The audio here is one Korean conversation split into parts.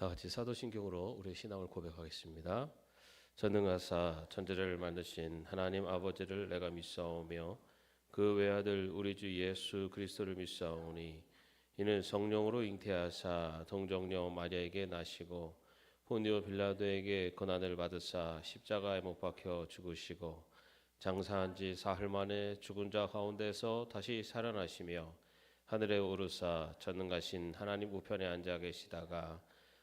다 같이 사도신경으로 우리의 신앙을 고백하겠습니다. 전능하사 천지를 만드신 하나님 아버지를 내가 믿사오며 그 외아들 우리 주 예수 그리스도를 믿사오니 이는 성령으로 잉태하사 동정녀 마리아에게 나시고 본디오 빌라도에게 고난을 받으사 십자가에 못 박혀 죽으시고 장사한 지 사흘 만에 죽은 자 가운데서 다시 살아나시며 하늘에 오르사 전능하신 하나님 우편에 앉아 계시다가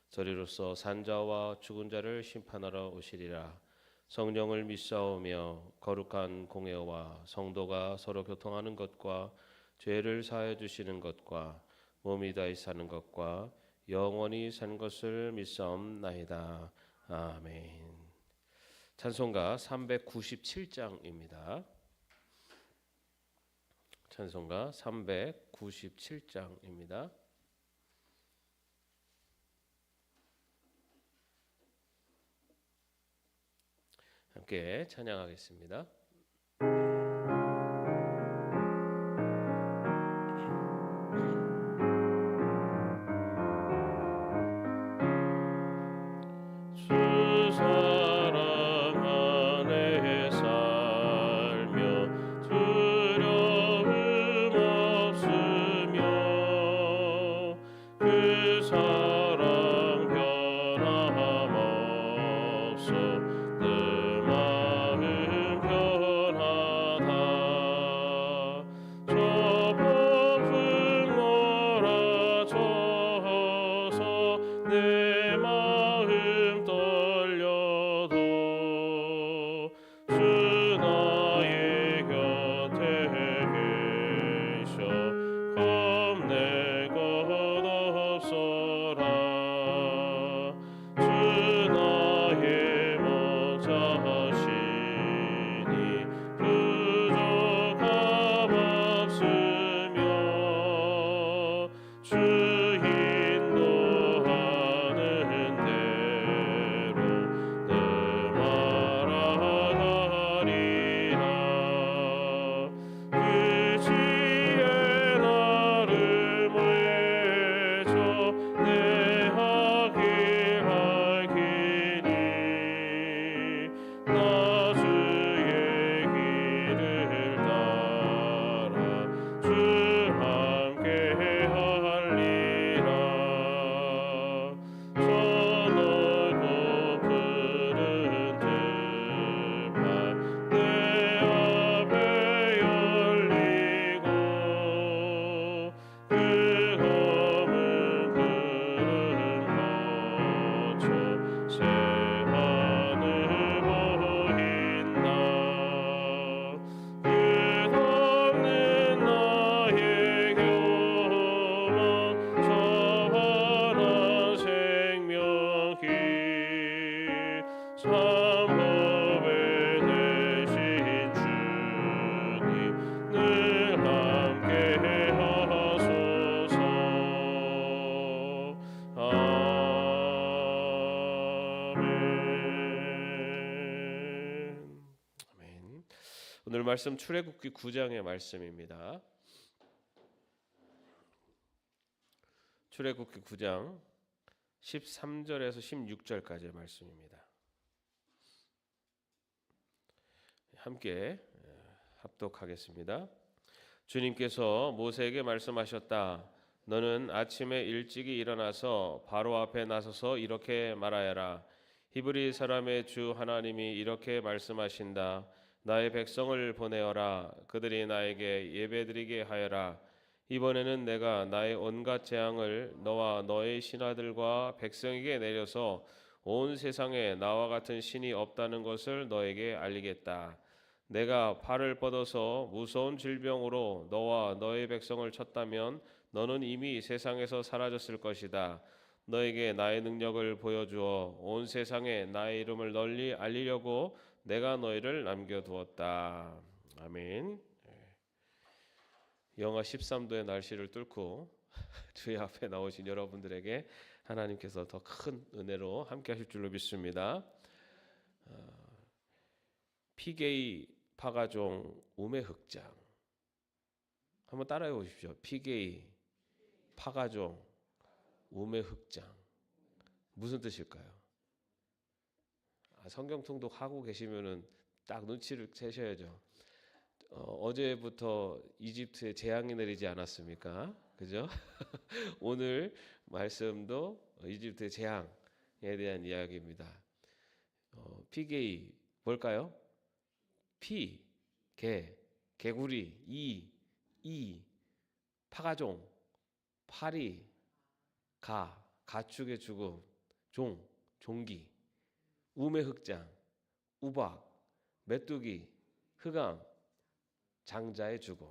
저리로서 산자와 죽은 자를 심판하러 오시리라. 성령을 믿사오며 거룩한 공회와 성도가 서로 교통하는 것과 죄를 사해 주시는 것과 몸이 다히 사는 것과 영원히 사는 것을 믿사옵나이다. 아멘. 찬송가 397장입니다. 찬송가 397장입니다. 함께 찬양하겠습니다. 주 사랑 안에 살며 두려움 없으며 그 사랑 변함없어 내 마음 변하다. 저 폭풍 몰아쳐서 내 마음 떨려도 주 나의 곁에 계셔 겁낼 것 없어라. 주 나의 목자시니 부족함 없으며 주 인도하는 대로 내 말아가리라. 그 지혜 나를 외쳐 내 하길 밝히니 나 주의 길을 따라 주 함께 할리라. 저 넓고 푸른 들판 내 앞에 열리고 그 검은 푸른 거쳐 새 하늘 보인다. 끝없는 나의 교만 저 환한 생명길 삼업에 되신 주님 늘 함께 하소서. 아멘. 아멘. 오늘 말씀 출애굽기 9장의 말씀입니다. 출애굽기 9장 13절에서 16절까지의 말씀입니다. 함께 합독하겠습니다. 주님께서 모세에게 말씀하셨다. 너는 아침에 일찍이 일어나서 바로 앞에 나서서 이렇게 말하여라. 히브리 사람의 주 하나님이 이렇게 말씀하신다. 나의 백성을 보내어라. 그들이 나에게 예배드리게 하여라. 이번에는 내가 나의 온갖 재앙을 너와 너의 신하들과 백성에게 내려서 온 세상에 나와 같은 신이 없다는 것을 너에게 알리겠다. 내가 팔을 뻗어서 무서운 질병으로 너와 너의 백성을 쳤다면 너는 이미 세상에서 사라졌을 것이다. 너에게 나의 능력을 보여주어 온 세상에 나의 이름을 널리 알리려고 내가 너희를 남겨두었다. 아멘. 영하 13도의 날씨를 뚫고 주의 앞에 나오신 여러분들에게 하나님께서 더 큰 은혜로 함께 하실 줄로 믿습니다. 피게이 파가종 우매흑장 한번 따라해 보십시오. 피게이 파가종 우매흑장 무슨 뜻일까요? 성경 통독하고 계시면은 딱 눈치를 채셔야죠. 어제부터 이집트에 재앙이 내리지 않았습니까? 그죠? 오늘 말씀도 이집트의 재앙에 대한 이야기입니다. 피게이 뭘까요? 피, 개구리, 파가종, 파리, 가축의 죽음, 종기, 우매흑장, 우박, 메뚜기, 흑암, 장자의 죽음.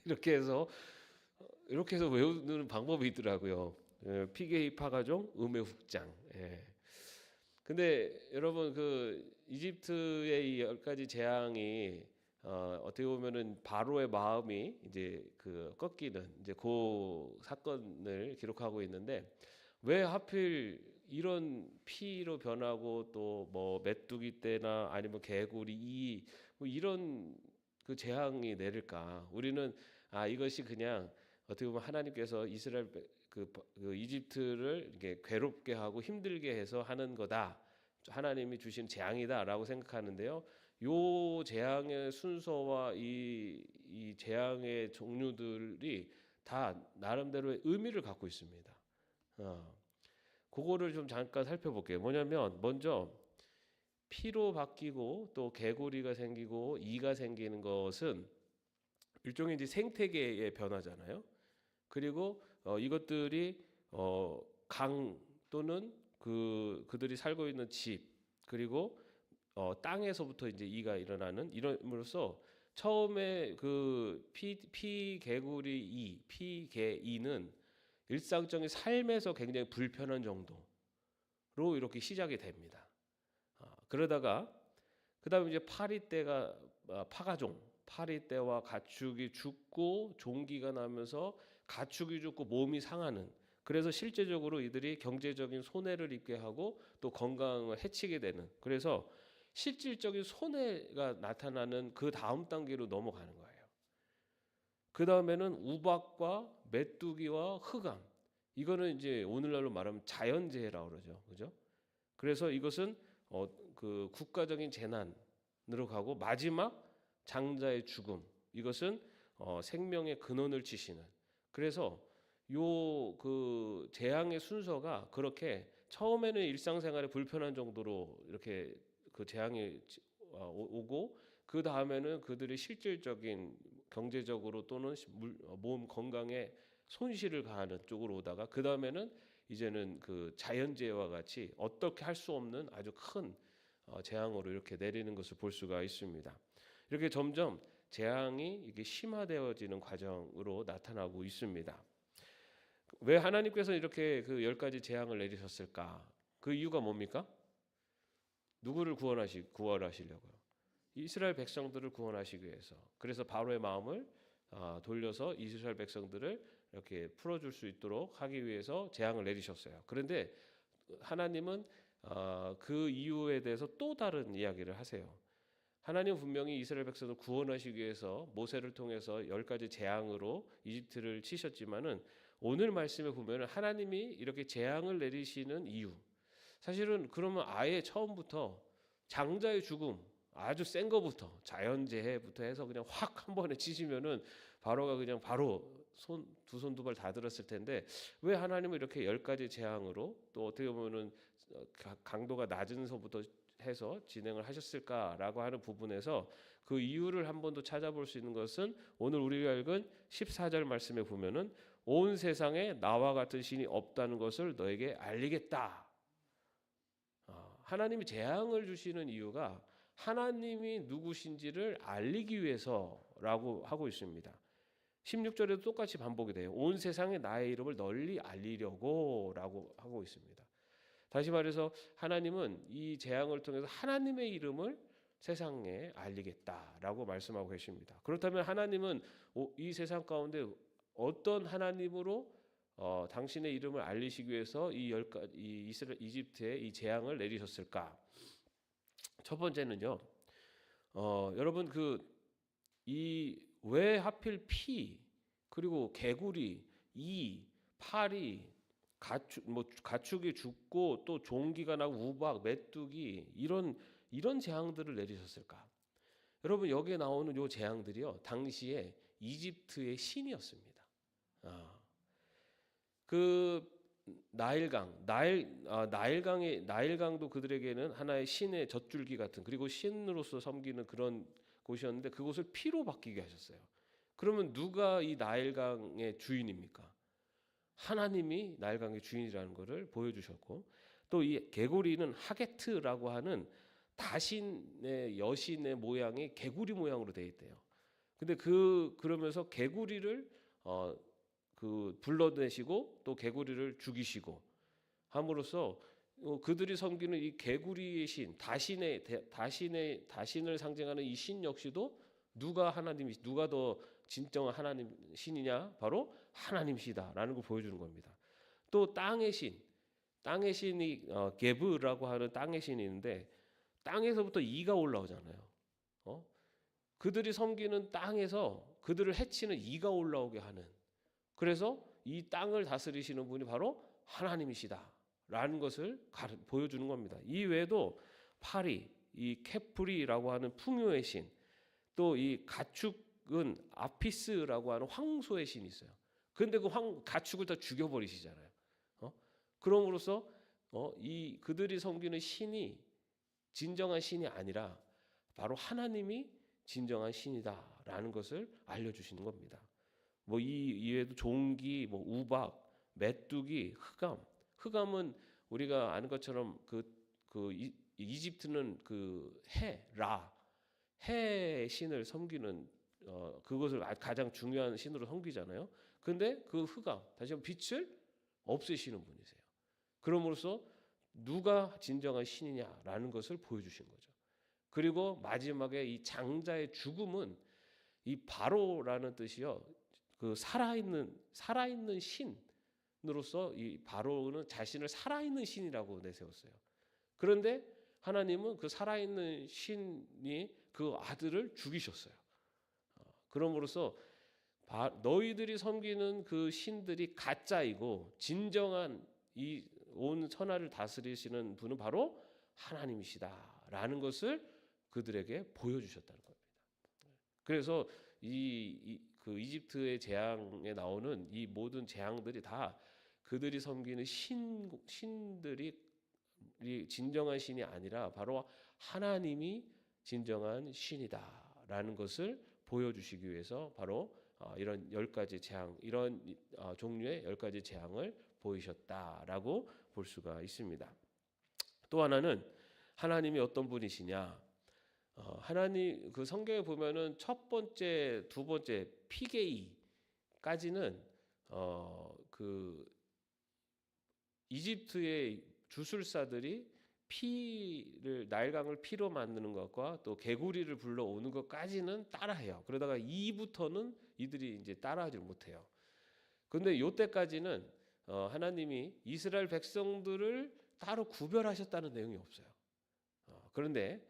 이렇게 해서 외우는 방법이 있더라고요. 피게이, 파가종, 우매흑장. 근데 여러분 그 이집트의 이 10가지 재앙이 어떻게 보면은 바로의 마음이 이제 그 꺾이는 이제 그 사건을 기록하고 있는데, 왜 하필 이런 피로 변하고 또 뭐 메뚜기 떼나 아니면 개구리 뭐 이런 그 재앙이 내릴까? 우리는 이것이 그냥 어떻게 보면 하나님께서 이스라엘 그 이집트를 이렇게 괴롭게 하고 힘들게 해서 하는 거다, 하나님이 주신 재앙이다라고 생각하는데요. 요 재앙의 순서와 이 재앙의 종류들이 다 나름대로의 의미를 갖고 있습니다. 그거를 좀 잠깐 살펴볼게요. 뭐냐면 먼저 피로 바뀌고 또 개구리가 생기고 이가 생기는 것은 일종의 이제 생태계의 변화잖아요. 그리고 이것들이 강 또는 그들이 살고 있는 집, 그리고 땅에서부터 이제 이가 일어나는 이름으로써 처음에 그 피개구리 피개이는 일상적인 삶에서 굉장히 불편한 정도로 이렇게 시작이 됩니다. 그러다가 그다음에 이제 파리떼와 가축이 죽고 종기가 나면서 가축이 죽고 몸이 상하는, 그래서 실제적으로 이들이 경제적인 손해를 입게 하고 또 건강을 해치게 되는, 그래서 실질적인 손해가 나타나는 그 다음 단계로 넘어가는 거예요. 그 다음에는 우박과 메뚜기와 흑암, 이거는 이제 오늘날로 말하면 자연재해라고 그러죠, 그죠? 그래서 이것은 그 국가적인 재난으로 가고, 마지막 장자의 죽음, 이것은 생명의 근원을 치시는. 그래서 요 그 재앙의 순서가 그렇게 처음에는 일상생활에 불편한 정도로 이렇게 그 재앙이 오고, 그 다음에는 그들이 실질적인 경제적으로 또는 몸 건강에 손실을 가하는 쪽으로 오다가, 그 다음에는 이제는 그 자연재해와 같이 어떻게 할 수 없는 아주 큰 재앙으로 이렇게 내리는 것을 볼 수가 있습니다. 이렇게 점점 재앙이 이게 심화되어지는 과정으로 나타나고 있습니다. 왜 하나님께서 이렇게 그 10가지 재앙을 내리셨을까? 그 이유가 뭡니까? 누구를 구원하시려고요? 이스라엘 백성들을 구원하시기 위해서. 그래서 바로의 마음을 돌려서 이스라엘 백성들을 이렇게 풀어줄 수 있도록 하기 위해서 재앙을 내리셨어요. 그런데 하나님은 그 이유에 대해서 또 다른 이야기를 하세요. 하나님은 분명히 이스라엘 백성을 구원하시기 위해서 모세를 통해서 10가지 재앙으로 이집트를 치셨지만은, 오늘 말씀에 보면 하나님이 이렇게 재앙을 내리시는 이유, 사실은 그러면 아예 처음부터 장자의 죽음, 아주 센 거부터 자연재해부터 해서 그냥 확 한 번에 치시면은 바로가 그냥 바로 두 손 두 발 다 들었을 텐데, 왜 하나님은 이렇게 10가지 재앙으로, 또 어떻게 보면은 강도가 낮은 서부터 해서 진행을 하셨을까라고 하는 부분에서 그 이유를 한 번 더 찾아볼 수 있는 것은 오늘 우리가 읽은 14절 말씀에 보면은 온 세상에 나와 같은 신이 없다는 것을 너에게 알리겠다. 하나님이 재앙을 주시는 이유가 하나님이 누구신지를 알리기 위해서라고 하고 있습니다. 16절에도 똑같이 반복이 돼요. 온 세상에 나의 이름을 널리 알리려고 라고 하고 있습니다. 다시 말해서 하나님은 이 재앙을 통해서 하나님의 이름을 세상에 알리겠다라고 말씀하고 계십니다. 그렇다면 하나님은 이 세상 가운데 어떤 하나님으로 당신의 이름을 알리시기 위해서 이 이집트에 이 재앙을 내리셨을까? 첫 번째는요, 여러분 왜 하필 피, 그리고 개구리, 파리, 가축이 죽고 또 종기가 나고 우박, 메뚜기 이런 재앙들을 내리셨을까? 여러분 여기에 나오는 요 재앙들이요 당시에 이집트의 신이었습니다. 그 나일강도 그들에게는 하나의 신의 젖줄기 같은 그리고 신으로서 섬기는 그런 곳이었는데 그곳을 피로 바뀌게 하셨어요. 그러면 누가 이 나일강의 주인입니까? 하나님이 나일강의 주인이라는 것을 보여주셨고 또 이 개구리는 하게트라고 하는 다신의 여신의 모양이 개구리 모양으로 되어 있대요. 근데 그러면서 개구리를 불러내시고 또 개구리를 죽이시고 함으로써 그들이 섬기는 이 개구리의 신, 다신을 상징하는 이 신 역시도 누가 더 진정한 하나님 신이냐? 바로 하나님이시다라는 걸 보여주는 겁니다. 또 땅의 신이 게브라고 하는 땅의 신이 있는데 땅에서부터 이가 올라오잖아요. 그들이 섬기는 땅에서 그들을 해치는 이가 올라오게 하는 그래서 이 땅을 다스리시는 분이 바로 하나님이시다라는 것을 보여주는 겁니다. 이 외에도 파리, 이 케프리라고 하는 풍요의 신, 또 이 가축은 아피스라고 하는 황소의 신이 있어요. 그런데 그 가축을 다 죽여버리시잖아요. 그럼으로써 그들이 섬기는 신이 진정한 신이 아니라 바로 하나님이 진정한 신이다라는 것을 알려주시는 겁니다. 이 이외에도 종기, 우박, 메뚜기, 흑암은 우리가 아는 것처럼 이집트는 해의 신을 섬기는 그것을 가장 중요한 신으로 섬기잖아요. 그런데 그 흑암, 다시 한번 빛을 없애시는 분이세요. 그럼으로써 누가 진정한 신이냐라는 것을 보여주신 거죠. 그리고 마지막에 이 장자의 죽음은 이 바로라는 뜻이요. 그 살아있는 신으로서 이 바로는 자신을 살아있는 신이라고 내세웠어요. 그런데 하나님은 그 살아있는 신이 그 아들을 죽이셨어요. 그럼으로써 너희들이 섬기는 그 신들이 가짜이고 진정한 이 온 천하를 다스리시는 분은 바로 하나님이시다라는 것을 그들에게 보여주셨다는 겁니다. 그래서 그 이집트의 재앙에 나오는 이 모든 재앙들이 다 그들이 섬기는 신들이 진정한 신이 아니라 바로 하나님이 진정한 신이다라는 것을 보여주시기 위해서 바로 이런 10가지 재앙, 이런 종류의 10가지 재앙을 보이셨다라고 볼 수가 있습니다. 또 하나는 하나님이 어떤 분이시냐? 하나님 그 성경에 보면은 첫 번째, 두 번째 피게이까지는 그 이집트의 주술사들이 나일강을 피로 만드는 것과 또 개구리를 불러오는 것까지는 따라해요. 그러다가 2부터는 이들이 이제 따라하지 못해요. 그런데 이때까지는 하나님이 이스라엘 백성들을 따로 구별하셨다는 내용이 없어요. 그런데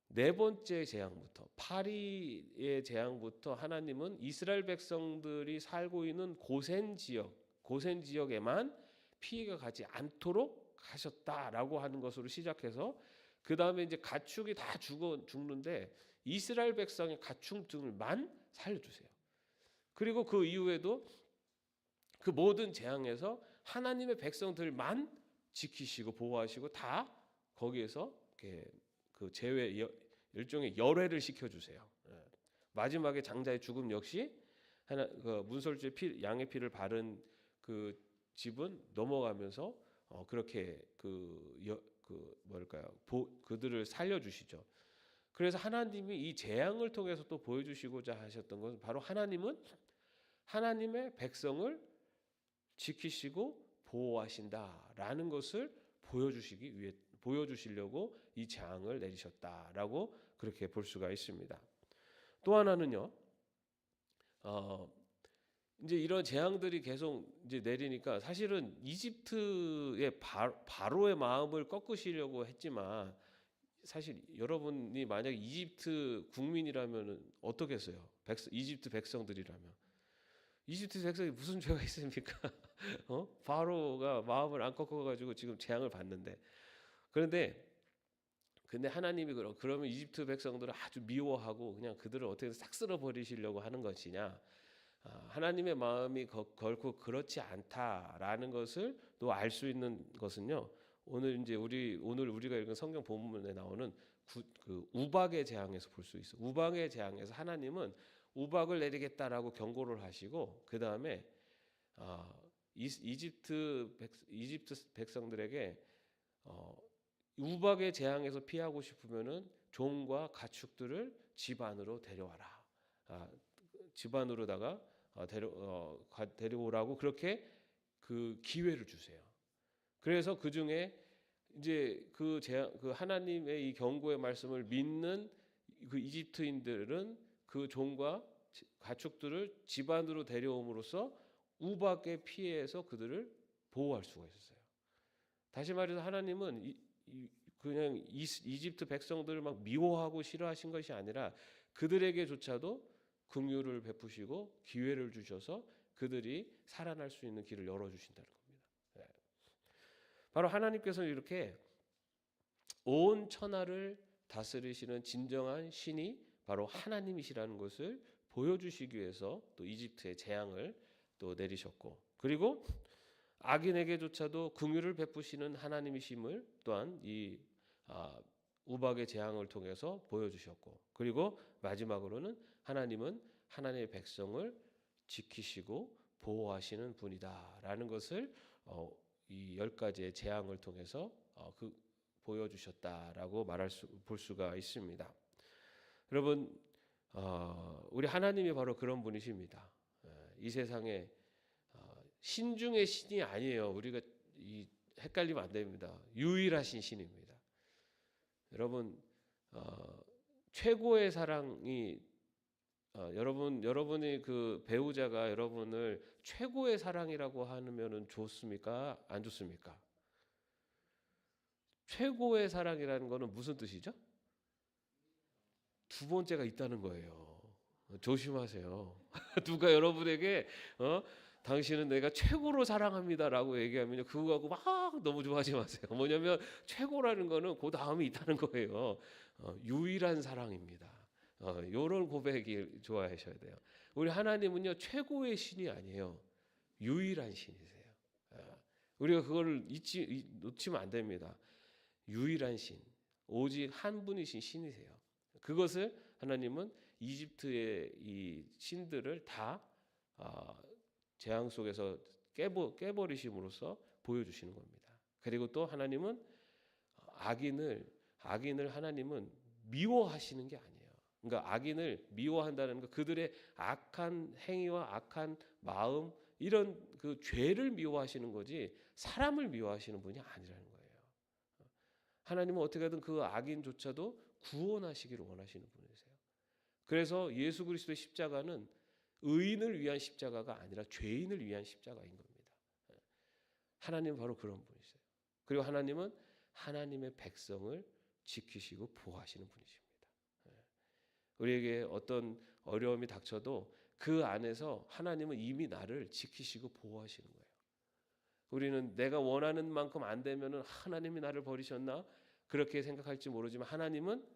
네 번째 재앙부터 파리의 재앙부터 하나님은 이스라엘 백성들이 살고 있는 고센 지역에만 피해가 가지 않도록 하셨다라고 하는 것으로 시작해서 그 다음에 이제 가축이 다 죽는데 이스라엘 백성의 가축들만 살려주세요. 그리고 그 이후에도 그 모든 재앙에서 하나님의 백성들만 지키시고 보호하시고 다 거기에서 이렇게 그 일종의 열회를 시켜주세요. 마지막에 장자의 죽음 역시 그 문설주의 양의 피를 바른 그 집은 넘어가면서 그렇게 그들을 살려주시죠. 그래서 하나님이 이 재앙을 통해서 또 보여주시고자 하셨던 것은 바로 하나님은 하나님의 백성을 지키시고 보호하신다라는 것을 보여주시려고 이 재앙을 내리셨다라고 그렇게 볼 수가 있습니다. 또 하나는요. 이제 이런 재앙들이 계속 이제 내리니까 사실은 이집트의 바로의 마음을 꺾으시려고 했지만 사실 여러분이 만약 이집트 국민이라면 어떻겠어요? 이집트 백성들이라면 이집트 백성이 무슨 죄가 있습니까? 바로가 마음을 안 꺾어가지고 지금 재앙을 받는데, 근데 하나님이 그러면 이집트 백성들을 아주 미워하고 그냥 그들을 어떻게든 싹 쓸어 버리시려고 하는 것이냐? 하나님의 마음이 결코 그렇지 않다라는 것을 또 알 수 있는 것은요. 오늘 우리가 읽은 성경 본문에 나오는 그 우박의 재앙에서 볼 수 있어. 우박의 재앙에서 하나님은 우박을 내리겠다라고 경고를 하시고 그 다음에 이집트 백성들에게 우박의 재앙에서 피하고 싶으면은 종과 가축들을 집 안으로 데려와라. 집 안으로다가 데려오라고 그렇게 그 기회를 주세요. 그래서 그 중에 이제 그 하나님의 이 경고의 말씀을 믿는 그 이집트인들은 그 종과 가축들을 집 안으로 데려옴으로써 우박의 피해에서 그들을 보호할 수가 있었어요. 다시 말해서 하나님은 그냥 이집트 백성들을 막 미워하고 싫어하신 것이 아니라 그들에게조차도 긍휼을 베푸시고 기회를 주셔서 그들이 살아날 수 있는 길을 열어주신다는 겁니다. 바로 하나님께서는 이렇게 온 천하를 다스리시는 진정한 신이 바로 하나님이시라는 것을 보여주시기 위해서 또 이집트의 재앙을 또 내리셨고, 그리고 악인에게조차도 긍휼을 베푸시는 하나님이심을 또한 이 우박의 재앙을 통해서 보여주셨고, 그리고 마지막으로는 하나님은 하나님의 백성을 지키시고 보호하시는 분이다라는 것을 이 10가지의 재앙을 통해서 보여주셨다라고 볼 수가 있습니다. 여러분, 우리 하나님이 바로 그런 분이십니다. 이 세상에 신 중의 신이 아니에요. 우리가 헷갈리면 안 됩니다. 유일하신 신입니다. 여러분, 최고의 사랑이 여러분이 그 배우자가 여러분을 최고의 사랑이라고 하면은 좋습니까? 안 좋습니까? 최고의 사랑이라는 거는 무슨 뜻이죠? 두 번째가 있다는 거예요. 조심하세요. 누가 여러분에게 당신은 내가 최고로 사랑합니다라고 얘기하면 그거 갖고 막 너무 좋아하지 마세요. 뭐냐면 최고라는 거는 그 다음이 있다는 거예요. 유일한 사랑입니다. 이런 고백이 좋아하셔야 돼요. 우리 하나님은요 최고의 신이 아니에요. 유일한 신이세요. 우리가 그걸 놓치면 안 됩니다. 유일한 신, 오직 한 분이신 신이세요. 그것을 하나님은 이집트의 이 신들을 다 재앙 속에서 깨버리심으로써 보여주시는 겁니다. 그리고 또 하나님은 악인을 하나님은 미워하시는 게 아니에요. 그러니까 악인을 미워한다는 거, 그들의 악한 행위와 악한 마음, 이런 그 죄를 미워하시는 거지 사람을 미워하시는 분이 아니라는 거예요. 하나님은 어떻게든 그 악인조차도 구원하시기를 원하시는 분이세요. 그래서 예수 그리스도의 십자가는 의인을 위한 십자가가 아니라 죄인을 위한 십자가인 겁니다. 하나님은 바로 그런 분이세요. 그리고 하나님은 하나님의 백성을 지키시고 보호하시는 분이십니다. 우리에게 어떤 어려움이 닥쳐도 그 안에서 하나님은 이미 나를 지키시고 보호하시는 거예요. 우리는 내가 원하는 만큼 안 되면은 하나님이 나를 버리셨나 그렇게 생각할지 모르지만 하나님은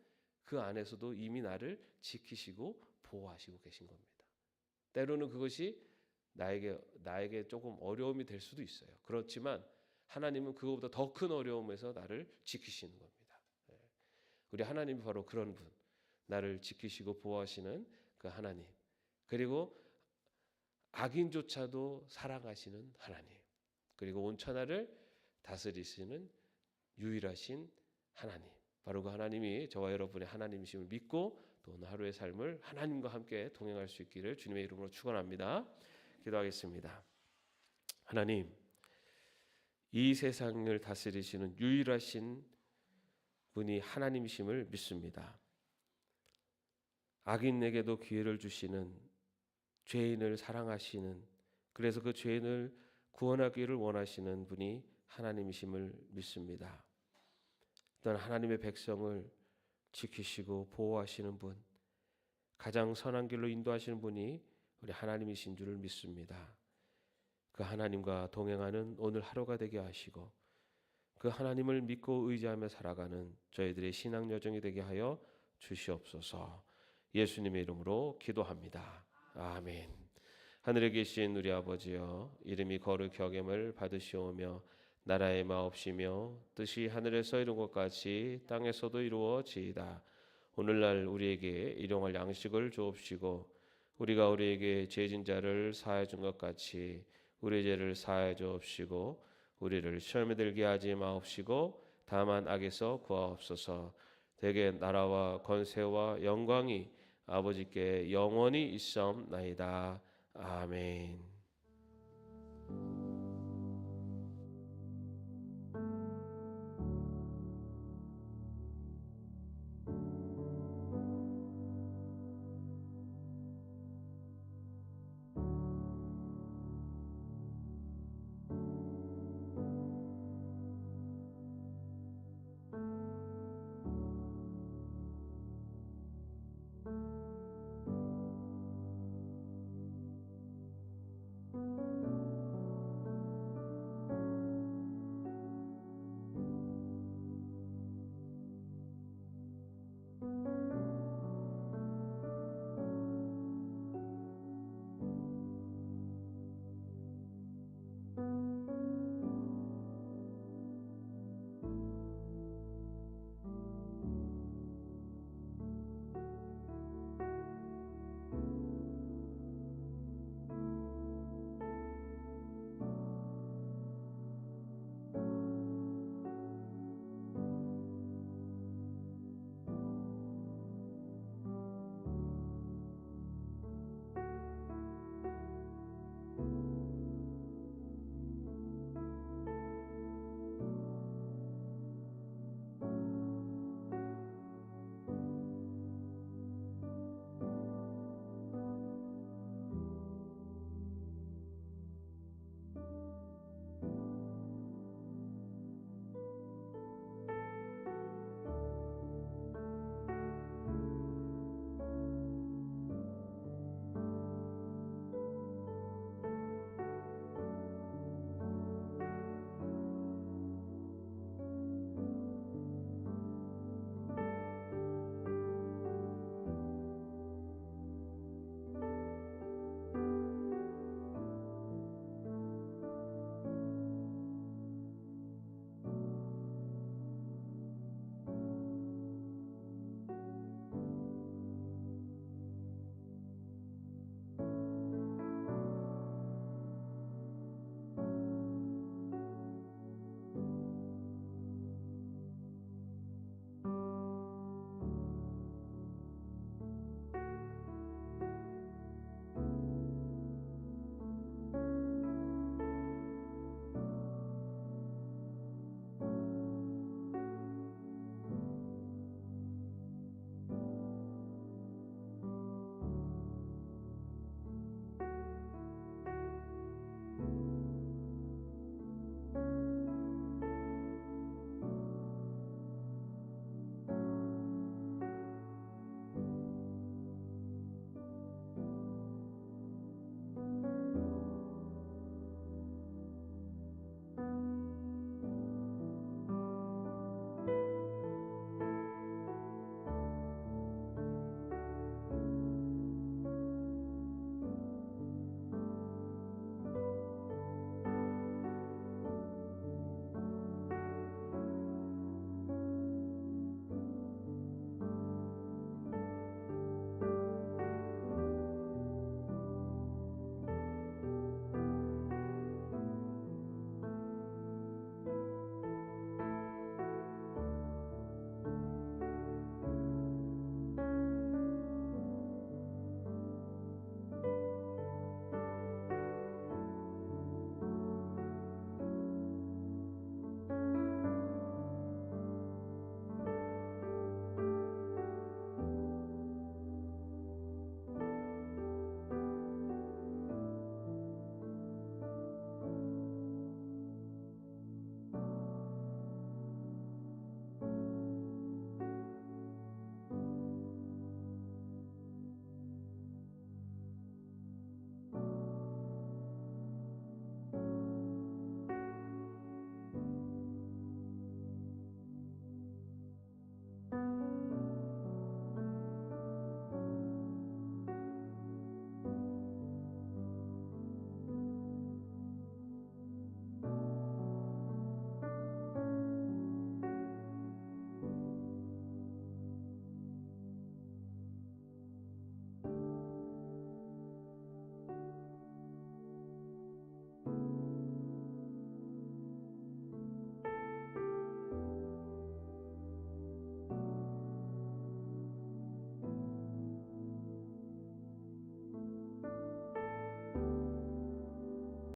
그 안에서도 이미 나를 지키시고 보호하시고 계신 겁니다. 때로는 그것이 나에게 조금 어려움이 될 수도 있어요. 그렇지만 하나님은 그것보다 더 큰 어려움에서 나를 지키시는 겁니다. 우리 하나님이 바로 그런 분, 나를 지키시고 보호하시는 그 하나님, 그리고 악인조차도 사랑하시는 하나님, 그리고 온 천하를 다스리시는 유일하신 하나님, 바로 그 하나님이 저와 여러분의 하나님이심을 믿고 또 오늘 하루의 삶을 하나님과 함께 동행할 수 있기를 주님의 이름으로 축원합니다. 기도하겠습니다. 하나님, 이 세상을 다스리시는 유일하신 분이 하나님이심을 믿습니다. 악인에게도 기회를 주시는, 죄인을 사랑하시는, 그래서 그 죄인을 구원하기를 원하시는 분이 하나님이심을 믿습니다. 또한 하나님의 백성을 지키시고 보호하시는 분, 가장 선한 길로 인도하시는 분이 우리 하나님이신 줄을 믿습니다. 그 하나님과 동행하는 오늘 하루가 되게 하시고 그 하나님을 믿고 의지하며 살아가는 저희들의 신앙 여정이 되게 하여 주시옵소서. 예수님의 이름으로 기도합니다. 아멘. 하늘에 계신 우리 아버지여, 이름이 거룩히 여김을 받으시오며 나라의 마옵시며 뜻이 하늘에서 이룬 것 같이 땅에서도 이루어지이다. 오늘날 우리에게 일용할 양식을 주옵시고 우리가 우리에게 죄진 자를 사하여 준 것 같이 우리 죄를 사하여 주옵시고 우리를 시험에 들게 하지 마옵시고 다만 악에서 구하옵소서. 대개 나라와 권세와 영광이 아버지께 영원히 있사옵나이다. 아멘.